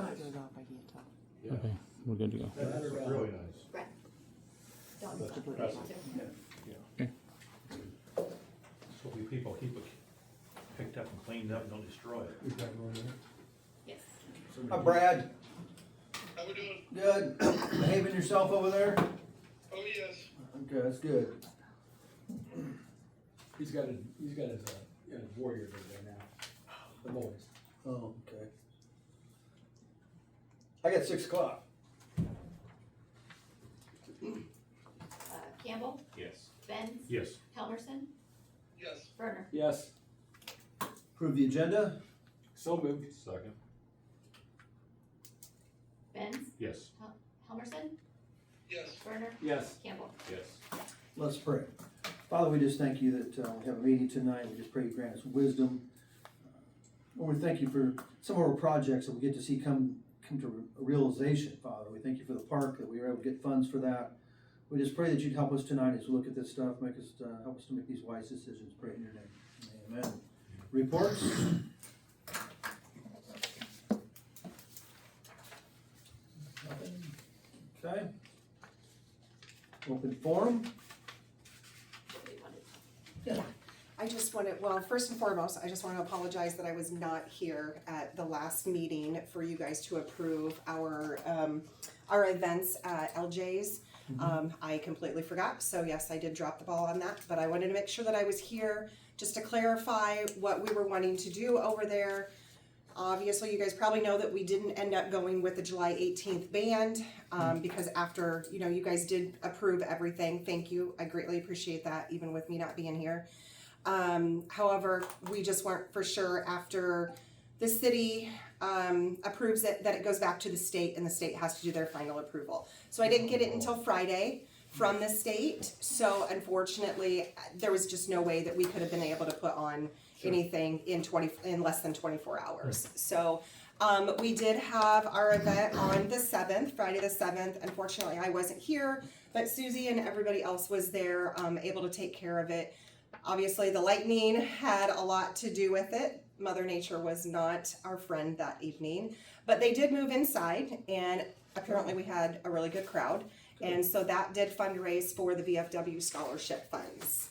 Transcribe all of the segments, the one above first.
it off, I can't tell. Yeah. Okay, we're good to go. That's really nice. Right. Don't That's stop. impressive. Okay. Hopefully people keep it picked up and cleaned up and don't destroy it. Yes. Hi, Brad. How we doing? Good. Behaving yourself over there? Oh, yes. Okay, that's good. He's got his warriors over there now, the boys. Oh, okay. I got 6 o'clock. Campbell, Yes. Benz, Yes. Helmerson, Yes. Werner. Yes, Approve the agenda? so moved. Second. Benz, Yes. Helmerson, Yes. Werner, Yes, Campbell. Yes. Let's pray. Father, we just thank you that we have a meeting tonight. We just pray you grant us wisdom. Lord, we thank you for some of our projects that we get to see come to realization, Father. We thank you for the park, that we were able to get funds for that. We just pray that you'd help us tonight as we look at this stuff, make us, help us to make these wise decisions. Pray in your name. Amen. Reports? Nothing? Okay. Open forum? Yeah. I just wanted, well, first and foremost, I just want to apologize that I was not here at the last meeting for you guys to approve our events at LJ's. I completely forgot, so yes, I did drop the ball on that, but I wanted to make sure that I was here just to clarify what we were wanting to do over there. Obviously, you guys probably know that we didn't end up going with the July 18th band, because after, you guys did approve everything. Thank you. I greatly appreciate that, even with me not being here. However, we just weren't for sure after the city approves it, that it goes back to the state, and the state has to do their final approval. So I didn't get it until Friday from the state. So unfortunately, there was just no way that we could have been able to put on anything in less than 24 hours. So we did have our event on the 7th, Friday the 7th. Unfortunately, I wasn't here, but Susie and everybody else was there, able to take care of it. Obviously, the lightning had a lot to do with it. Mother Nature was not our friend that evening, but they did move inside, and apparently we had a really good crowd. And so that did fundraise for the VFW scholarship funds.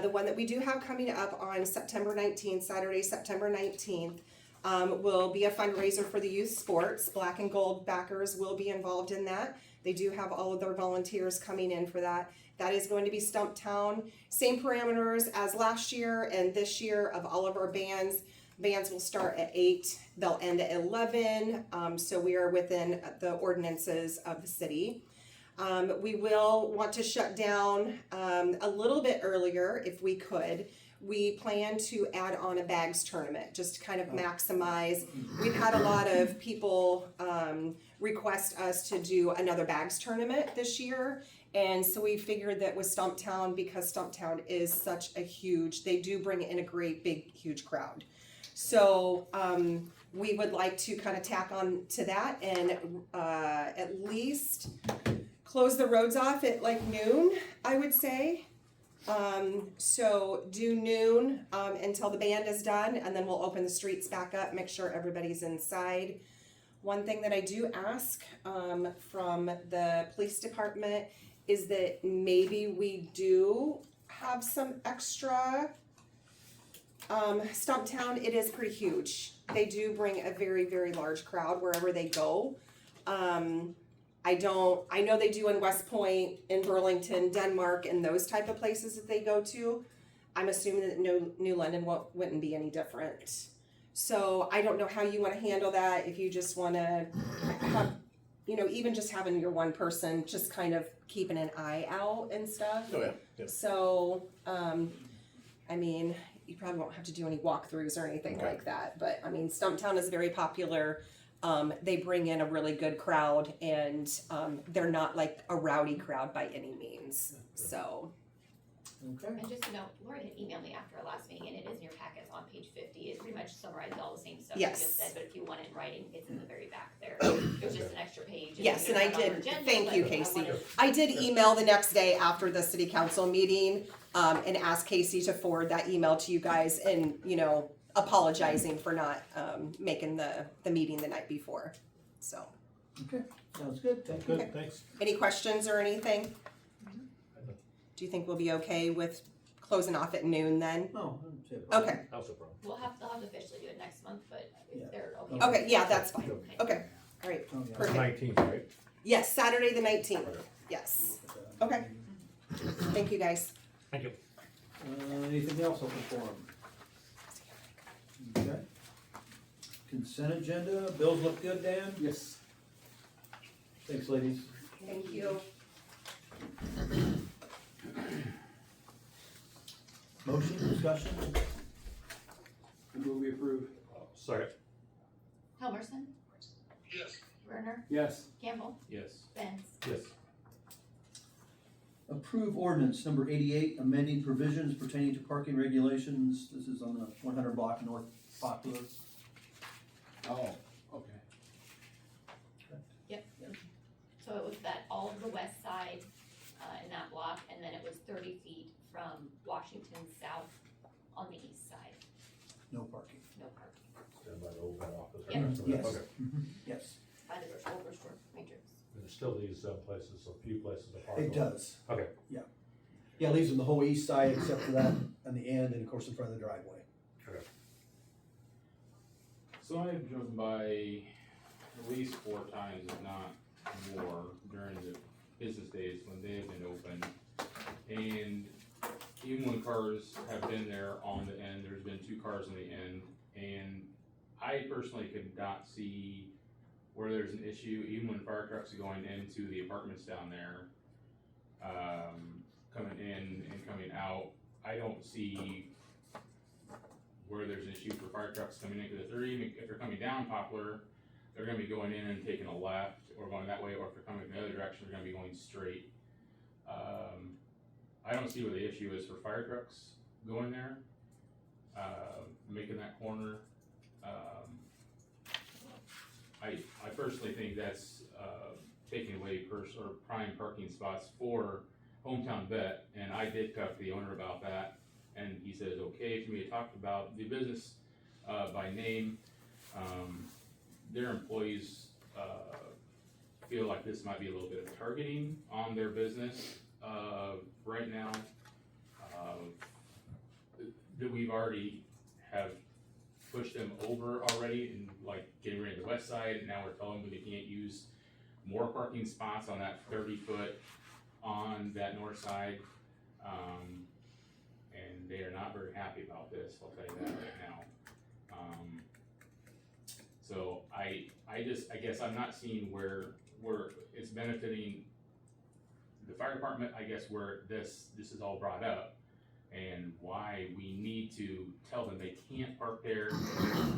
The one that we do have coming up on September 19th, Saturday, September 19th, will be a fundraiser for the youth sports. Black and Gold backers will be involved in that. They do have all of their volunteers coming in for that. That is going to be Stumptown. Same parameters as last year and this year of all of our bands. Bands will start at 8, they'll end at 11, so we are within the ordinances of the city. We will want to shut down a little bit earlier if we could. We plan to add on a bags tournament, just to kind of maximize. We've had a lot of people request us to do another bags tournament this year. And so we figured that with Stumptown, because Stumptown is such a huge, they do bring in a great big, huge crowd. So we would like to kind of tack on to that and at least close the roads off at like noon, I would say. So do noon until the band is done, and then we'll open the streets back up, make sure everybody's inside. One thing that I do ask from the police department is that maybe we do have some extra. Stumptown, it is pretty huge. They do bring a very, very large crowd wherever they go. I know they do in West Point, in Burlington, Denmark, and those type of places that they go to. I'm assuming that New London wouldn't be any different. So I don't know how you want to handle that. If you just want to have, even just having your one person just kind of keeping an eye out and stuff. Oh, yeah. Yep. So, you probably won't have to do any walkthroughs or anything like that. But Stumptown is very popular. They bring in a really good crowd, and they're not like a rowdy crowd by any means. So, Okay. And just to note, Lori had emailed me after our last meeting, and it is in your packets on page 50. It pretty much summarizes all the same stuff you Yes. just said, but if you want it in writing, it's in the very back there. There's just an extra page. yes, We and don't I have it on our did. agenda, Thank you, but Casey. wanted- I did email the next day after the city council meeting and ask Casey to forward that email to you guys, and apologizing for not, making the meeting the night before, so. Okay, sounds good, thank you. Okay. Good, thanks. Any questions or anything? Do you think we'll be okay with closing off at noon then? No, I don't see a problem. Okay, How's the problem? They'll have to officially do it next month, but Yeah. if they're okay. okay, yeah, that's fine, okay, all right, Oh, yeah. Perfect. 19th, right? yes, Saturday the 19th, Okay. yes, okay. Thank you, guys. Thank you. Anything else open forum? Okay. Consent agenda, bills look good, Dan? Yes. Thanks, ladies. Thank you. Motion, discussion? Will we approve? Second. Helmerson, Yes. Werner, Yes. Campbell, Yes. Benz. Yes. Approve ordinance number 88, amending provisions pertaining to parking regulations. This is on the 100 block North Poplar. Oh, okay. So it was that all of the west side, in that block, and then it was 30 feet from Washington south on the east side, No parking. no parking, Stand by the old vet office. Yeah. Yes. Okay. Yes, by the old restore matrix. There's still these places, a few places to park. it does. Okay. Yeah, it leaves them the whole east side except for that on the end and of course in front of the driveway. Okay. So I've driven by at least 4 times, if not more, during the business days when they've been open. And even when cars have been there on the end, there's been 2 cars on the end. And I personally could not see where there's an issue, even when fire trucks are going into the apartments down there, coming in and coming out. I don't see where there's an issue for fire trucks coming in, because if they're coming down Poplar, they're gonna be going in and taking a left, or going that way, or if they're coming the other direction, they're gonna be going straight. I don't see where the issue is for fire trucks going there, making that corner. I personally think that's, taking away prime parking spots for Hometown Vet, and I did talk to the owner about that, and he says, okay, for me to talk about the business, by name. Their employees, feel like this might be a little bit of targeting on their business, right now. That we've already have pushed them over already and like getting rid of the west side, and now we're telling them they can't use more parking spots on that 30-foot on that north side. And they are not very happy about this, I'll tell you that right now. So I guess I'm not seeing where it's benefiting the fire department, I guess, where this is all brought up, and why we need to tell them they can't park there,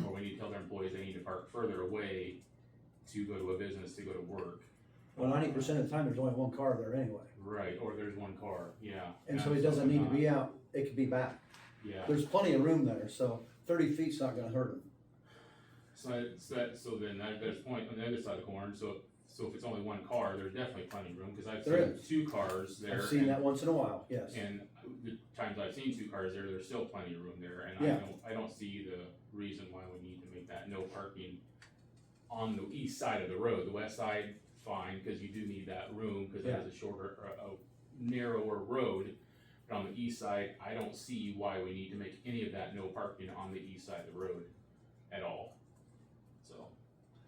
or we need to tell their employees they need to park further away to go to a business, to go to work. Well, 90% of the time, there's only one car there anyway. Right, or there's one car, yeah. And so it doesn't need to be out, it could be back. Yeah. There's plenty of room there, so 30 feet's not gonna hurt them. So then there's a point on the other side of the corner, so if it's only one car, there's definitely plenty of room, cause I've There seen 2 cars there. I've seen that once in a while, yes. And the times I've seen 2 cars there, there's still plenty of room there, and Yeah. I don't see the reason why we need to make that no parking on the east side of the road. The west side, fine, cause you do need that room, cause it is a shorter, a narrower road. But on the east side, I don't see why we need to make any of that no parking on the east side of the road at all, so.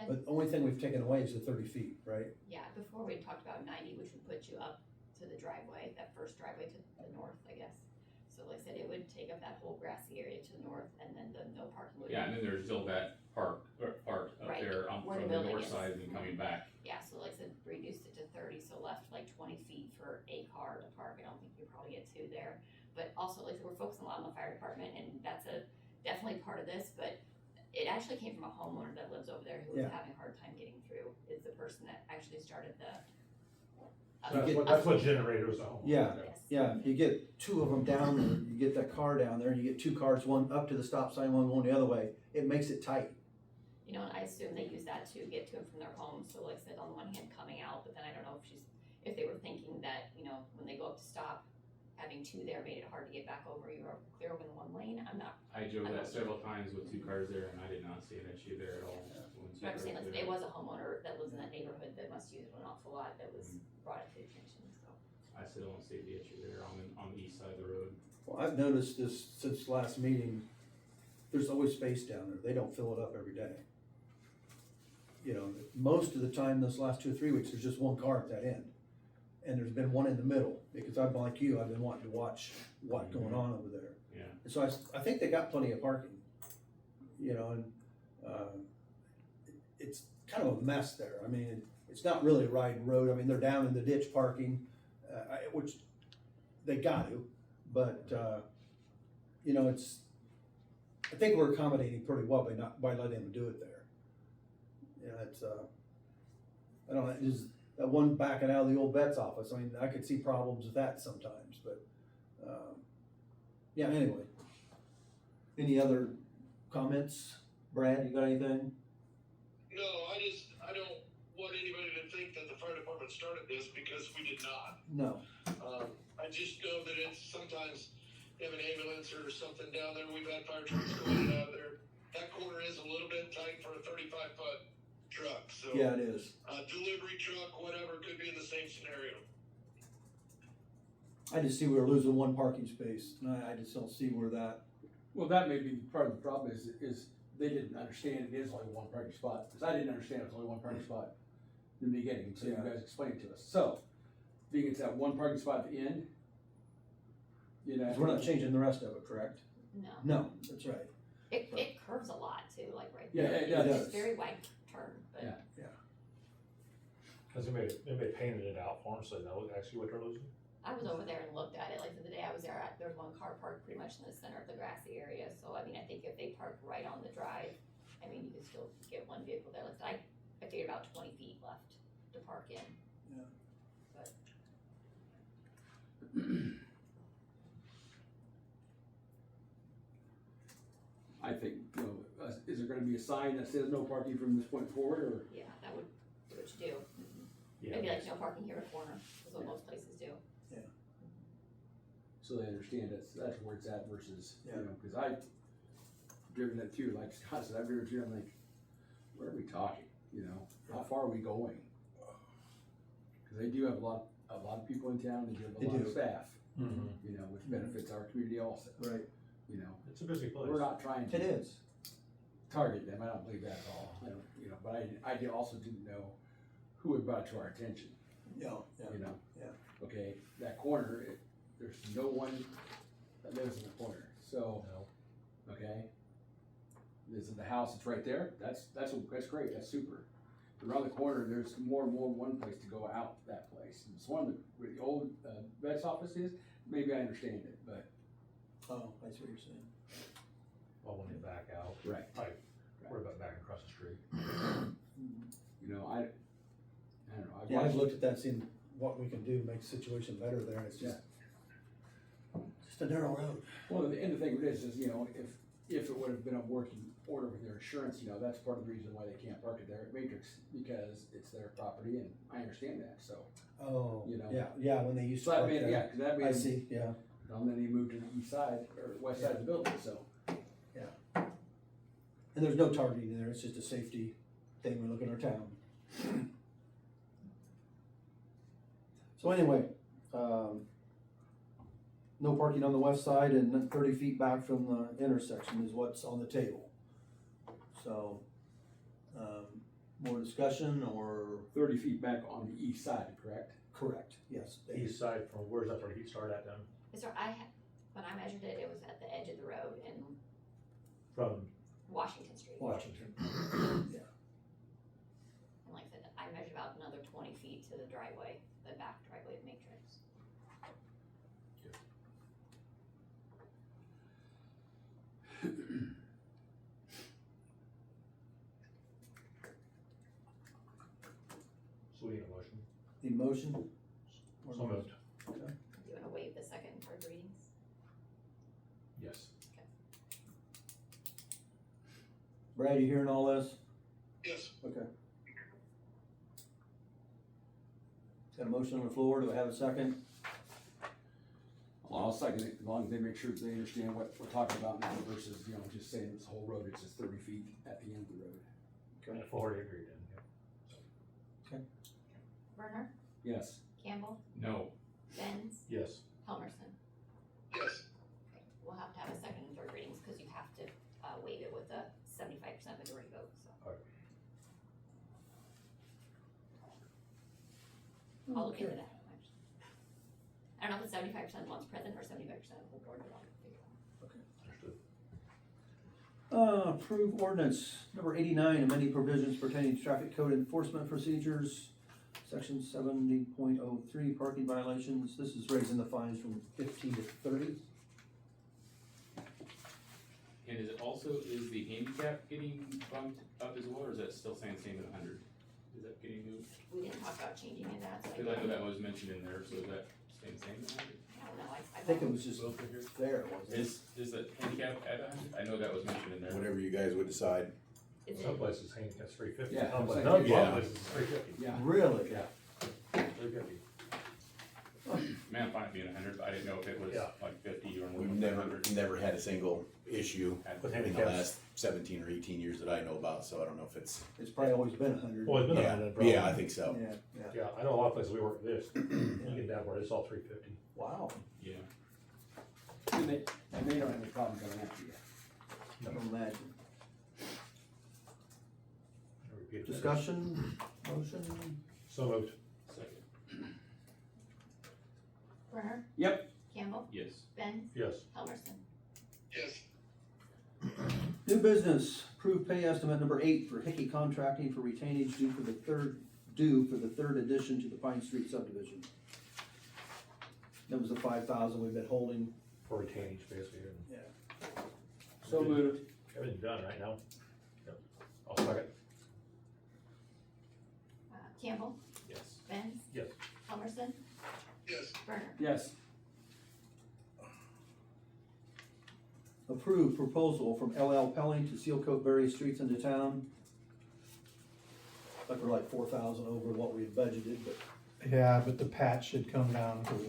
But the only thing we've taken away is the 30 feet, right? Yeah, before we talked about 90, which would put you up to the driveway, that first driveway to the north, I guess. So like I said, it would take up that whole grassy area to the north, and then the no parking would. Yeah, and then there's still that part up Right, there where from the the building north is. side and coming back. Yeah, so like I said, reduced it to 30, so left like 20 feet for a car to park. I don't think you probably get 2 there. But also, like I said, we're focusing a lot on the fire department, and that's definitely part of this, but it actually came from a homeowner that lives over there who was Yeah. having a hard time getting through, is the person that actually started the. That's what generators are. Yeah. Yes. Yeah, you get 2 of them down there, you get that car down there, and you get 2 cars, one up to the stop sign, one going the other way. It makes it tight. You know, and I assume they use that to get to and from their homes, so like I said, on the one hand, coming out, but then I don't know if they were thinking that, you know, when they go up to stop having two there made it hard to get back over, you were clear over the one lane, I drove that several times with two cars there, and I did not see an issue there at all. when two but I'm saying, cars like, there. it was a homeowner that lives in that neighborhood that must use it an awful lot, that was brought it to attention, so. I still don't see the issue there on the east side of the road. Well, I've noticed this since last meeting, there's always space down there, they don't fill it up every day. You know, most of the time, this last 2 or 3 weeks, there's just one car at that end. And there's been one in the middle, because I'm like you, I've been wanting to watch what's going on over there. Yeah. And so I think they got plenty of parking, you know, and, it's kind of a mess there. I mean, it's not really a riding road, I mean, they're down in the ditch parking, which they got to, but, you know, I think we're accommodating pretty well by letting them do it there. You know, it's, I don't know, is that one backing out of the old vet's office, I mean, I could see problems with that sometimes, but, yeah, anyway. Any other comments? Brad, you got anything? No, I don't want anybody to think that the fire department started this, because we did not. No. I just know that it's sometimes, you have an ambulance or something down there, we've had fire trucks going in and out of there. That corner is a little bit tight for a 35-foot truck, so. Yeah, it is. Delivery truck, whatever, could be in the same scenario. I just see we're losing one parking space, and I just don't see where that, Well, that may be part of the problem is they didn't understand it is only one parking spot, because I didn't understand it was only one parking spot in the beginning, until you Yeah. guys explained it to us. So, being it's that one parking spot at the end, you know. 'cause we're not changing the rest of it, correct? No, No, that's right. it curves a lot too, like right Yeah, there. it does. It's very wide turn, but. Yeah. Cause they painted it out for them, so they know actually what they're losing. I was over there and looked at it, like the day I was there, there was one car parked pretty much in the center of the grassy area, so I mean, I think if they parked right on the drive, I mean, you could still get one vehicle there, like I figured about 20 feet left to park in. Yeah. But, I think, you know, is there gonna be a sign that says no parking from this point forward, or? yeah, that would do what you do. Yeah. Maybe like no parking here at corner, is what most places do. So they understand that's where it's at versus, you Yeah. know, cause I've driven it too, like Scott said, I've driven it too, I'm like, where are we talking, you know, how far are we going? Cause they do have a lot of people in town, they do have They a lot do. of staff, Mm-hmm. you know, which benefits our community also, Right. you know. It's a busy place. We're not trying It to is. target them, I don't believe that at all, I don't, you know, but I also didn't know who had brought it to our attention, Yeah, you know? Yeah. Okay, that corner, there's no one that lives in the corner, so, No. okay? This is the house that's right there, that's great, that's super. But around the corner, there's more and more one place to go out that place. And it's one of where the old vet's office is, maybe I understand it, but. Oh, I see what you're saying. Well, when they back out, Right. like, worry about backing across the street. You know, I don't know. Yeah, I've looked at that, seen what we can do to make the situation better there, and it's just a narrow road. Well, and the thing of it is, you know, if it would have been a working order with their insurance, you know, that's part of the reason why they can't park it there at Matrix, because it's their property, and I understand that, so. Oh, You know. yeah, when they used to So that park made, there. yeah, cause that made. I see, yeah. And then he moved to the east side, or west side of the building, so. And there's no targeting there, it's just a safety thing, we look at our town. So anyway, no parking on the west side and then 30 feet back from the intersection is what's on the table. So, more discussion or? 30 feet back on the east side, correct? Correct, yes. East side from, where's that where he started at then? So when I measured it, it was at the edge of the road in From Washington Street. Washington. Yeah. And like I said, I measured out another 20 feet to the driveway, the back driveway of Matrix. So we need a motion. The motion? So moved. Do you wanna waive the second and third readings? Yes. Brad, you hearing all this? Yes, Okay. Got a motion on the floor, do I have a second? I'll I'll second it, as long as they make sure that they understand what we're talking about now versus, you know, just saying this whole road, it's just 30 feet at the end of the road. I've already agreed then, yeah. Werner, Yes. Campbell, No, Benz, Yes. Helmerson. Yes. Okay, we'll have to have a second and third readings, cause you have to, waive it with a 75% majority vote, so. I'll look into Okay. that, actually. I don't know if it's 75% of one's present or 75% of the whole board, but I'll figure it out. Understood. Approve ordinance number 89, amending provisions pertaining to traffic code enforcement procedures, section 70.03, parking violations. This is raising the fines from 15 to 30. and is it also, is the handicap getting bumped up as well, or is that still saying same at 100? Is that getting moved? We didn't talk about changing any of that, so Cause I know that was mentioned in there, so is that staying same at 100? I don't know, I think it was just there, wasn't it? Is the handicap at 100? I know that was mentioned in there. Whatever you guys would decide. Is it, Some places handicap's 350. Yeah, Some I'm saying, places, yeah. some places it's 350. Yeah. Really? Yeah. 350. Man, I'm fine being 100, but I didn't know if it was Yeah. like 50 or more. We've never had a single issue With in the handicaps. last 17 or 18 years that I know about, so I don't know if it's, It's probably always been 100. Well, it's been a yeah, minute, probably. yeah, I think so. Yeah, yeah. Yeah, I know a lot of places we work this, you get down where it's all 350. Wow. Yeah. And they don't have any problem coming after you. I can imagine. I repeated that. Discussion, motion? So moved. Second. Werner? Yep. Campbell, Yes. Benz, Yes. Helmerson. Yes. New business, approved pay estimate number 8 for Hickey Contracting for retainage due for the third addition to the Pine Street subdivision. That was the 5,000 we've been holding. For retainage, basically. and Yeah. So moved. Everything's done right now. Yep. I'll second. Campbell, Yes. Benz, Yes. Helmerson, Yes. Werner. Yes. Approved proposal from LL Pelling to seal coat various streets into town. Like we're like 4,000 over what we had budgeted, but Yeah, but the patch should come down because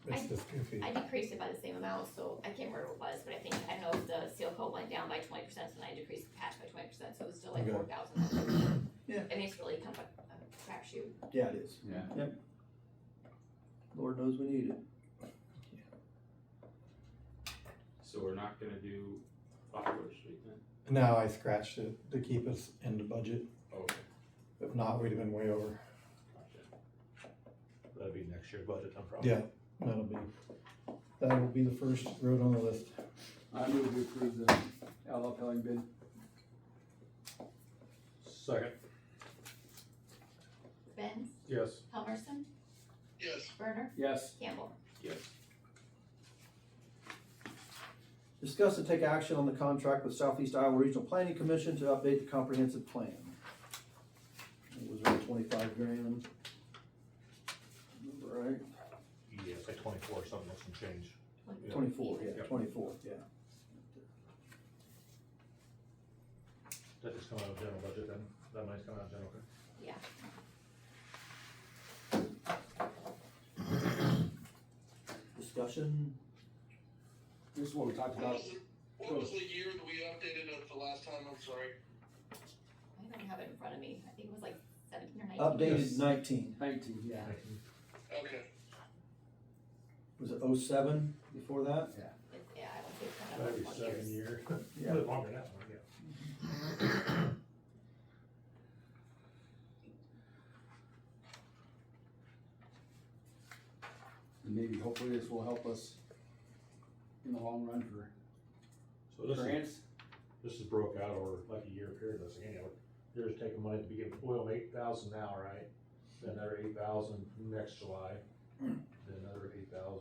it's just goofy. I decreased it by the same amount, so I can't remember what it was, but I know the seal coat went down by 20%, and I decreased the patch by 20%, so it was still like Okay. 4,000. Yeah. I mean, it's really kind of a crapshoot. yeah, it is. Yeah. Lord knows we need it. So we're not gonna do Lockwood Street then? No, I scratched it to keep us in the budget. Oh, okay, If not, we'd have been way over. gotcha. That'll be next year's budget, I'm probably. Yeah, that'll be the first road on the list. I move to approve the LL Pelling bid. Second. Benz, Yes. Helmerson, Yes. Werner, Yes. Campbell. Yes. Discuss and take action on the contract with Southeast Iowa Regional Planning Commission to update the comprehensive plan. It was around 25 grand. Remember right? Yeah, it's like 24 or something, that's some change. 24, yeah, Yep. 24, yeah. That just come out of general budget then? That money's coming out of general, okay? Yeah. Discussion, This is what we talked about. What was the year that we updated it the last time? I'm sorry. I don't have it in front of me. I think it was like 17 or 19. updated Yes. 19. 19, yeah. Okay. Was it 07 before that? Yeah, I don't think it's coming That'd up be in 20 7 years. years. Yeah. Longer than that one, yeah. And maybe hopefully this will help us in the long run for So this is, grants. this is broke out over like a year period, this again, you're just taking money to begin, well, 8,000 now, right? Then another 8,000 next July, then another 8,000.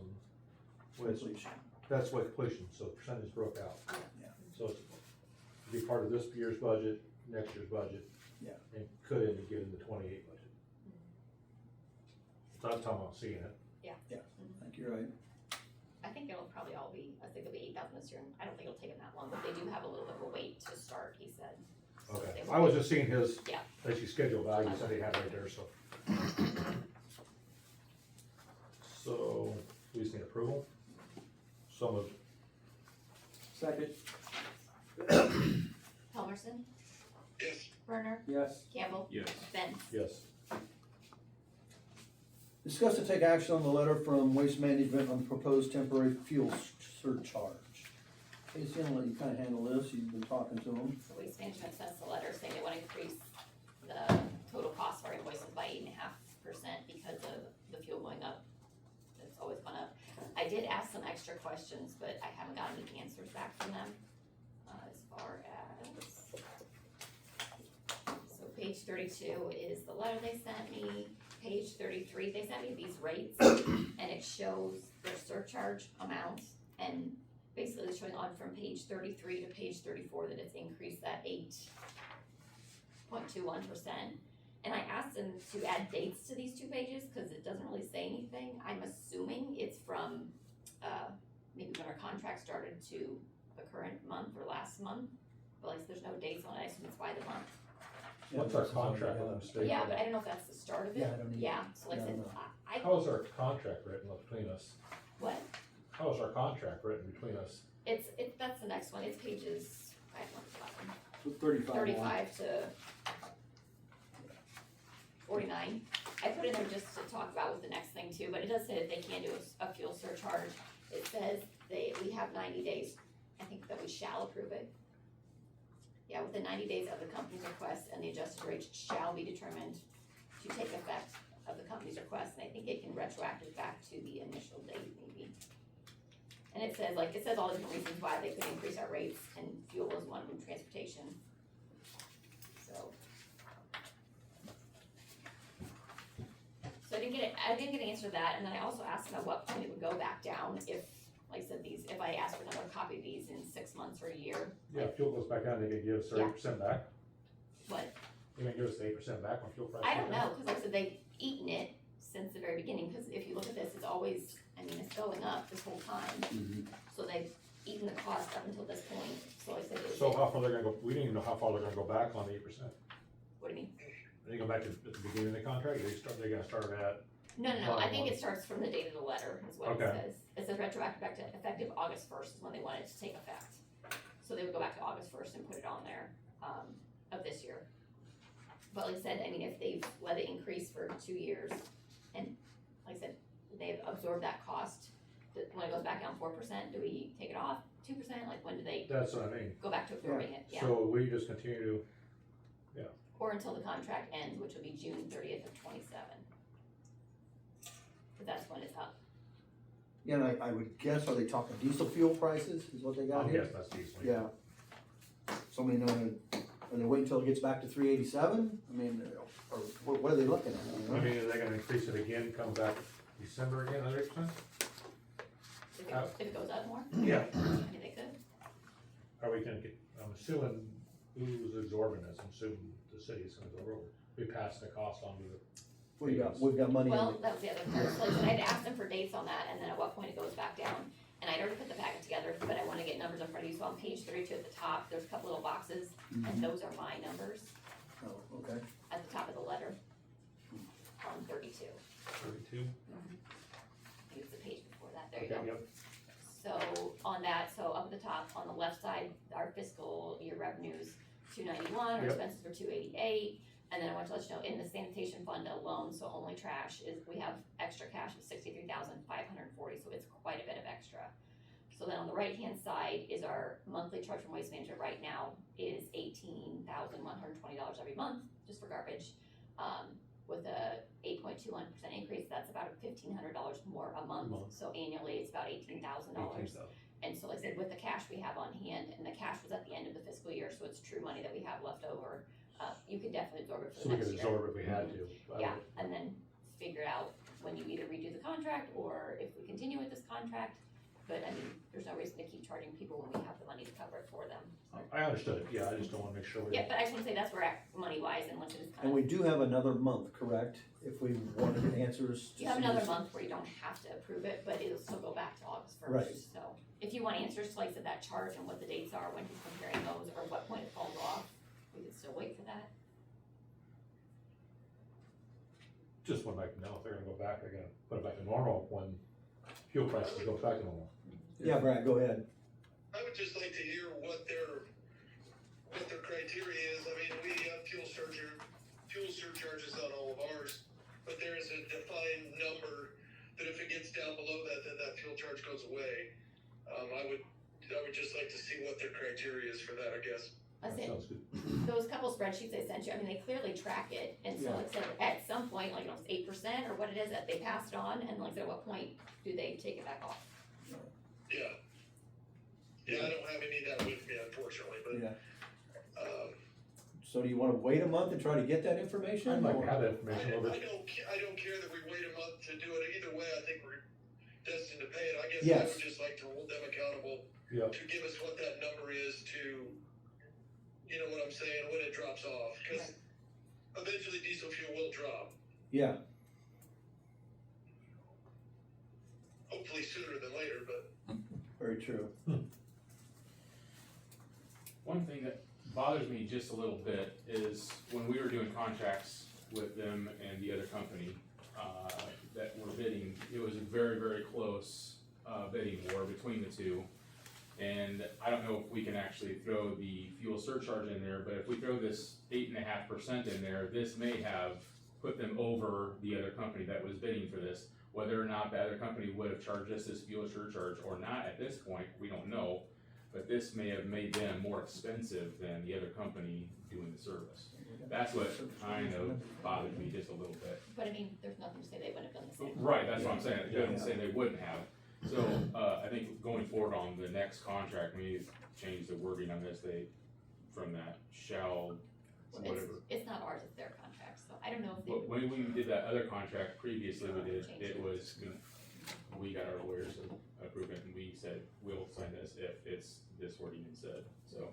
Which, Completion. that's what completion, so the percentage broke out. Yeah. So it's be part of this year's budget, next year's budget. Yeah. And could end up getting the 28 budget. So that's how I'm seeing it. I think you're right. I think it'll probably all be, I think it'll be 8,000 this year. I don't think it'll take them that long, but they do have a little bit of a wait to start, he said. So Okay, they I was just seeing his, Yeah. basic schedule values that he had right there, so. So, we just need approval? So moved. Second. Helmerson, Yes. Werner, Yes. Campbell, Yes. Benz. Yes. Discuss to take action on the letter from Waste Management on the proposed temporary fuel surcharge. Casey, I'll let you kinda handle this, you've been talking to them. So Waste Management sent us a letter saying they wanna increase the total cost of our invoices by 8.5% because of the fuel going up. It's always gone up. I did ask some extra questions, but I haven't gotten any answers back from them, as far as. So page 32 is the letter they sent me. Page 33, they sent me these rates, and it shows their surcharge amounts, and basically it's showing on from page 33 to page 34 that it's increased that 8.21%. And I asked them to add dates to these two pages, cause it doesn't really say anything. I'm assuming it's from, maybe when our contract started to the current month or last month. But like, there's no dates on it, I assume it's by the month. What's our contract with them, State? Yeah, but I don't know if that's the start of it. Yeah, I don't either. Yeah, so like I Yeah, I said, don't know. I, How is our contract written between us? what? How is our contract written between us? That's the next one, it's pages, I have one bottom. 35. 35 to 49. I put in there just to talk about with the next thing too, but it does say that they can do a fuel surcharge. It says we have 90 days, I think that we shall approve it. Yeah, within 90 days of the company's request, and the adjusted rate shall be determined to take effect of the company's request, and I think it can retroactive back to the initial date maybe. And it says all the different reasons why they could increase our rates, and fuel is one of them, transportation. So I didn't get an answer to that, and then I also asked them at what point it would go back down if, like I said, if I asked for another copy of these in 6 months or a year. Yeah, if fuel goes back down, they can give us Yeah. 30% back. What? You may give us 8% back when fuel prices. I don't go down. know, cause like I said, they've eaten it since the very beginning, cause if you look at this, it's always, I mean, it's going up this whole time. Mhm. So they've eaten the cost up until this point, so I said, So how far they're gonna go, we didn't even know how far they're gonna go back on the 8%. what do you mean? They go back to the beginning of the contract, they're gonna start at, No, I think it starts from the date of the letter, is what it Okay. says. It says retroactive back to effective August 1st is when they want it to take effect. So they would go back to August 1st and put it on there, of this year. But like I said, I mean, if they've let it increase for 2 years, and like I said, they've absorbed that cost, when it goes back down 4%, do we take it off 2%? Like, when do they that's what I mean. go back to absorbing it? Yeah. So we just continue to, Or until the contract ends, which will be June 30th of 27. But that's when it's up. Yeah, and I would guess, are they talking diesel fuel prices, is what they got I here? guess that's decent. Yeah. So I mean, are they waiting until it gets back to 387? I mean, or what are they looking at? you know? I mean, are they gonna increase it again, come back December again, another 8%? If it goes up more, Yeah. I mean, they could. Are we gonna get, I'm assuming who's absorbing this, I'm assuming the city is gonna absorb it. We pass the cost on to the, We've got money in Well, it. that was the other part, so like I said, I had asked them for dates on that, and then at what point it goes back down. And I'd already put the packet together, but I wanna get numbers in front of you, so on page 32 at the top, there's a couple little boxes, and those are my numbers Oh, okay. at the top of the letter. On 32, 32? I think it's the page before that, there you Okay, go. yep. So on that, so up at the top, on the left side, our fiscal year revenues, 291, our Yep. expenses were 288. And then I want to let you know, in the sanitation fund alone, so only trash, we have extra cash of 63,540, so it's quite a bit of extra. So then on the right-hand side is our monthly charge from Waste Management right now is $18,120 every month, just for garbage. With a 8.21% increase, that's about $1,500 more a month, so annually it's about $18,000. 18,000. And so like I said, with the cash we have on hand, and the cash was at the end of the fiscal year, so it's true money that we have left over, you can definitely absorb it for So the we could next year. absorb if we had to. Yeah, and then figure out when you either redo the contract, or if we continue with this contract. But I mean, there's no reason to keep charging people when we have the money to cover it for them. I understood it, yeah, I just don't wanna make sure we. Yeah, but I just wanna say that's where we're at money-wise, and once it is And kind of, we do have another month, correct? If we want to get answers. you have another month where you don't have to approve it, but it'll still go back to August Right. 1st, so. If you want answers to like I said, that charge and what the dates are, when he's comparing those, or what point it falls off, we can still wait for that. Just would like to know if they're gonna go back, they're gonna put it back to normal when fuel prices go back to normal. Yeah, Brad, go ahead. I would just like to hear what their criteria is. I mean, we have fuel surcharges on all of ours, but there is a defined number that if it gets down below that, then that fuel charge goes away. I would just like to see what their criteria is for that, I guess. That's That it. sounds good. Those couple spreadsheets I sent you, I mean, they clearly track it, and so Yeah. like I said, at some point, like, you know, it's 8% or what it is that they passed on, and like I said, at what point do they take it back off? Yeah. Yeah, I don't have any of that with me, unfortunately, but, Yeah. um, So do you wanna wait a month and try to get that information? I'd like to or- have that information a little I bit. don't care that we wait a month to do it. Either way, I think we're destined to pay it. I guess I Yes. would just like to hold them accountable Yeah. to give us what that number is to, you know what I'm saying, when it drops off. Cause eventually diesel fuel will drop, Yeah, hopefully sooner than later, but very true. One thing that bothers me just a little bit is when we were doing contracts with them and the other company, that were bidding, it was a very, very close, bidding war between the two. And I don't know if we can actually throw the fuel surcharge in there, but if we throw this 8.5% in there, this may have put them over the other company that was bidding for this. Whether or not the other company would have charged us this fuel surcharge or not at this point, we don't know. But this may have made them more expensive than the other company doing the service. That's what kind of bothered me just a little bit. But I mean, there's nothing to say they wouldn't have done the same. Right, that's what I'm saying, it doesn't say they wouldn't have. So, I think going forward on the next contract, we need to change the wording on this, from that shall, Well, whatever. It's not ours, it's their contract, so I don't know if they. But when we did that other contract previously, it was, we got our lawyers to approve it, and we said, we'll sign this if it's this wording instead, so.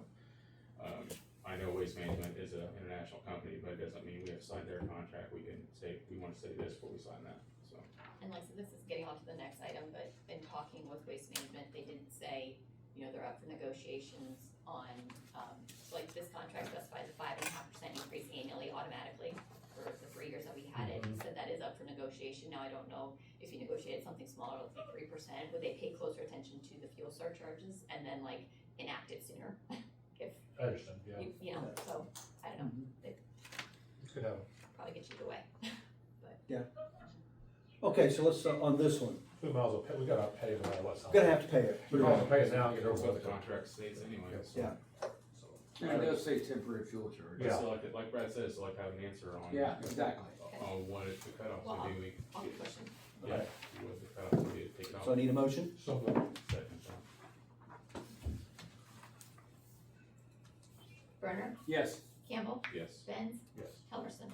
I know Waste Management is an international company, but it doesn't mean we have to sign their contract, we can say, we wanna say this before we sign that, so. And like, so this is getting on to the next item, but in talking with Waste Management, they didn't say, you know, they're up for negotiations on, like this contract specifies a 5.5% increase annually automatically for the 3 years that we had it. He said that is up for negotiation. Now, I don't know if you negotiated something smaller, like 3%, would they pay closer attention to the fuel surcharges and then like enact it sooner? If, I understand, yeah. you know, so, I don't know, they Could have, probably get you either way. Okay, so let's, on this one, we might as well pay, we gotta pay no matter what's. we're gonna have to pay it. We might as well pay it now and get That's over what with the it. contract states anyway, so. Yeah. So, And it does say temporary fuel charge. Yeah. So like Brad says, so like have an answer on. Yeah, exactly. On what it's the cutoff Well, would be, I'll be pushing. yeah, what the cutoff would be to take it off. So I need a motion? So, Second, so. Burner, Yes. Campbell, Yes. Benz, yes. Helmerson.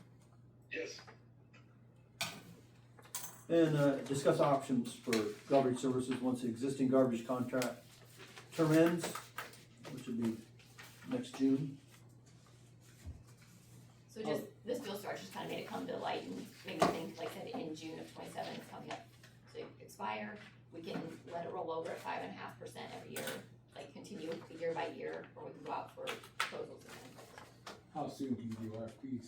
yes. And, discuss options for garbage services once the existing garbage contract term ends, which would be next June. So just, this fuel surcharge just kinda made it come to light and made me think, like I said, in June of 27, it's coming up to expire. We can let it roll over at 5.5% every year, like continue year by year, or we can go out for proposals again. How soon can you do RFPs?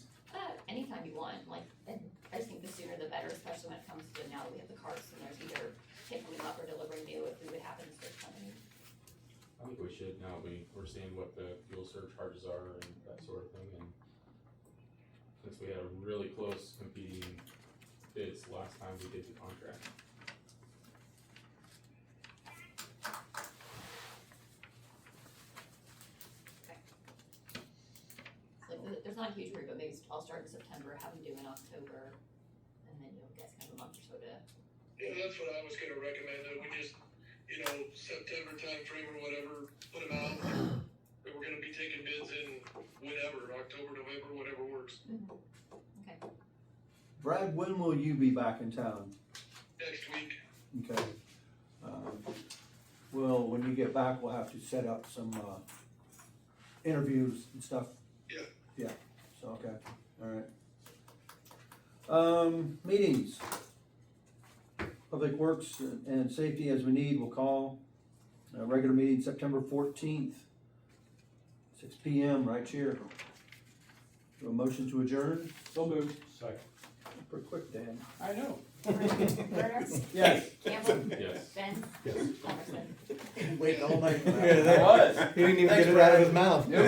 Anytime you want, like, and I just think the sooner the better, especially when it comes to now that we have the carts and there's either picking them up or delivering new, if we would happen to switch companies. I think we should now, we're seeing what the fuel surcharges are and that sort of thing, and since we had a really close competing bids last time we did the contract. Like, there's not a huge hurry, but maybe I'll start in September, have them due in October, and then, you know, guys can have a month or so to. Yeah, that's what I was gonna recommend, that we just, you know, September timeframe or whatever, put them out. And we're gonna be taking bids in whenever, October, November, whatever works. Okay, Brad, when will you be back in town? Next week, Okay. Well, when you get back, we'll have to set up some, interviews and stuff. Yeah. Yeah, so, okay, alright. Meetings. Public Works and Safety as we need, we'll call. Regular meeting September 14th, 6 PM, right here. Do a motion to adjourn? So moved. Second. Pretty quick, Dan. I know. Turner, Yes. Campbell, Yes. Ben, Yes. Palmerston. Waiting all night for I was. He didn't even Thanks, get it out of Brad. his mouth. Nope.